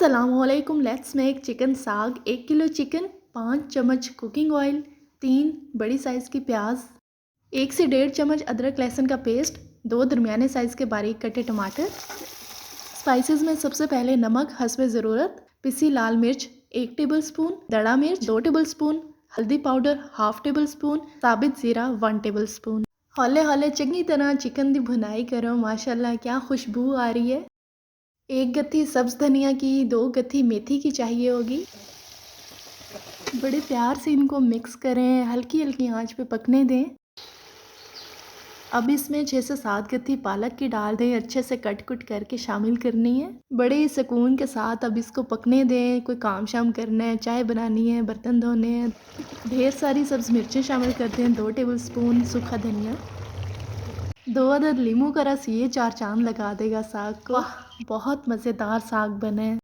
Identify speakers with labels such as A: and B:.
A: अस्सलामुअलैकुम। Let's make chicken साग। 1 kilo chicken, 5 चम्मच कुकिंग ऑयल, 3 बड़ी साइज़ की प्याज, 1 से 1.5 चम्मच अदरक लहसुन का पेस्ट, 2 दरमियाने साइज़ के बारीक कटे टमाटर। स्पाइसेस में सबसे पहले नमक हस्बे ज़रूरत, पिसी लाल मिर्च 1 टेबल स्पून, दड़ा मिर्च 2 टेबल स्पून, हल्दी पाउडर हाफ टेबल स्पून, साबित ज़ीरा 1 टेबल स्पून। हौले हौले चंगी तरह चिकन की भुनाई करो। माशाल्लाह क्या खुशबू आ रही है। 1 गत्थी सब्ज़ धनिया की, 2 गत्थी मेथी की चाहिए होगी। बड़े प्यार से इनको मिक्स करें, हल्की हल्की आंच पे पकने दें। अब इसमें 6 से 7 गत्थी पालक की डाल दें, अच्छे से कट कुट करके शामिल करनी है। बड़े सुकून के साथ अब इसको पकने दें। कोई काम शाम करना है, चाय बनानी है, बर्तन धोने हैं। ढेर सारी सब्ज़ मिर्चें शामिल करते हैं, 2 टेबल स्पून सूखा धनिया, 2 अदद लीमू का रस, ये 4 चांद लगा देगा साग को। बहुत मज़ेदार साग बने।